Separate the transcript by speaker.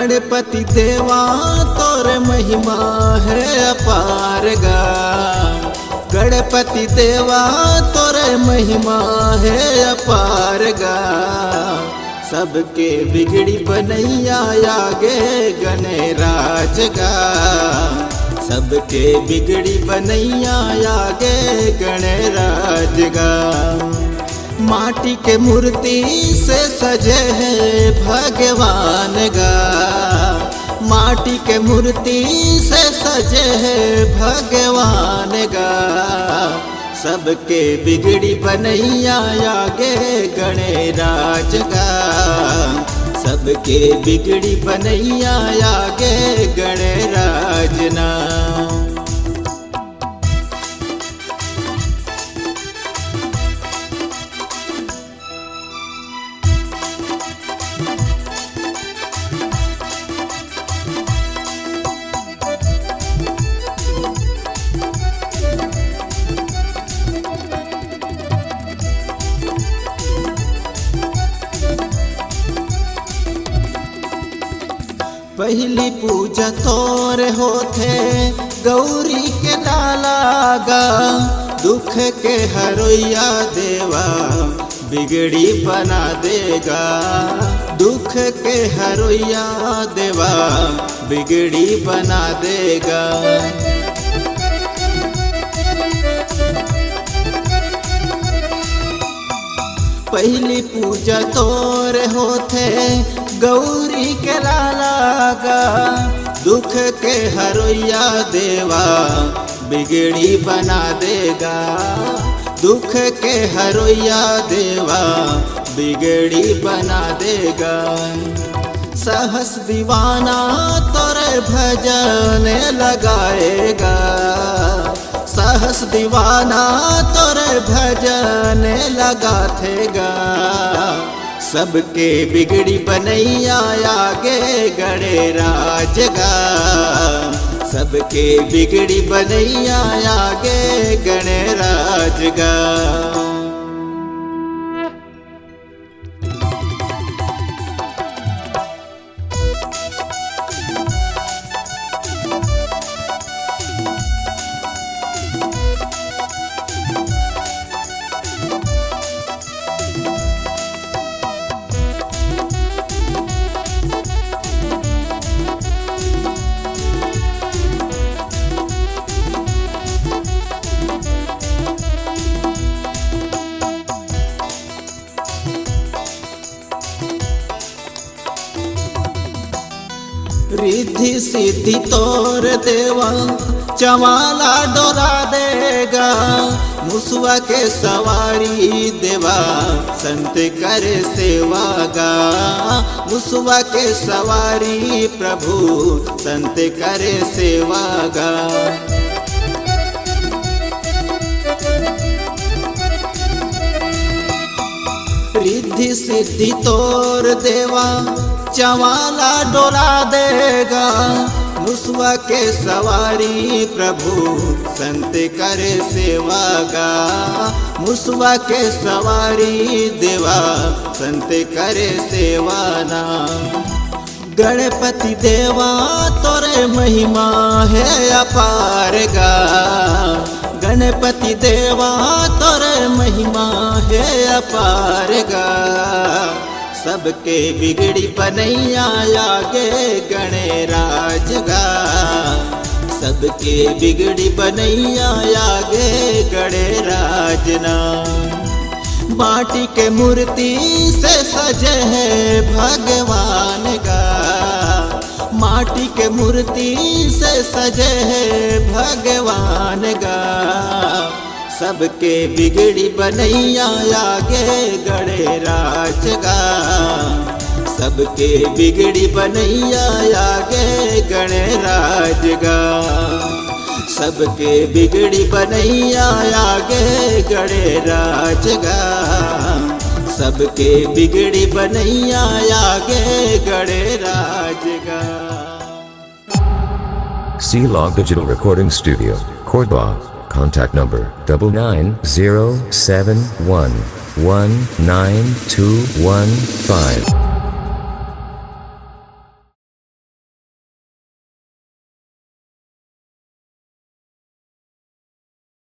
Speaker 1: गणपति देवा तोरे महिमा है अपार गा। गणपति देवा तोरे महिमा है अपार गा। सबके बिगड़ी बनैया आगे गणराज गा। सबके बिगड़ी बनैया आगे गणराज गा। माटी के मूर्ति से सजे है भगवान गा। माटी के मूर्ति से सजे है भगवान गा। सबके बिगड़ी बनैया आगे गणराज गा। सबके बिगड़ी बनैया आगे गणराज ना। पहली पूजा तोर होथे गौरी के डाला गा। दुख के हरोया देवा बिगड़ी बना देगा। दुख के हरोया देवा बिगड़ी बना देगा। पहली पूजा तोर होथे गौरी के लाला गा। दुख के हरोया देवा बिगड़ी बना देगा। दुख के हरोया देवा बिगड़ी बना देगा। सहस दीवाना तोरे भजन लगाएगा। सहस दीवाना तोरे भजन लगाथेगा। सबके बिगड़ी बनैया आगे गणराज गा। सबके बिगड़ी बनैया आगे गणराज गा। रिद्धि सिद्धि तोर देवा चमाला डोरा देगा। मुसवा के सवारी देवा संत करे सेवा गा। मुसवा के सवारी प्रभु संत करे सेवा गा। रिद्धि सिद्धि तोर देवा चवाला डोला देगा। मुसवा के सवारी प्रभु संत करे सेवा गा। मुसवा के सवारी देवा संत करे सेवा ना। गणपति देवा तोरे महिमा है अपार गा। गणपति देवा तोरे महिमा है अपार गा। सबके बिगड़ी बनैया आगे गणराज गा। सबके बिगड़ी बनैया आगे गणराज ना। माटी के मूर्ति से सजे है भगवान गा। माटी के मूर्ति से सजे है भगवान गा। सबके बिगड़ी बनैया आगे गणराज गा। सबके बिगड़ी बनैया आगे गणराज गा। सबके बिगड़ी बनैया आगे गणराज गा। सबके बिगड़ी बनैया आगे गणराज गा।
Speaker 2: C-Log Digital Recording Studio, Cordoba. Contact number 9907119215.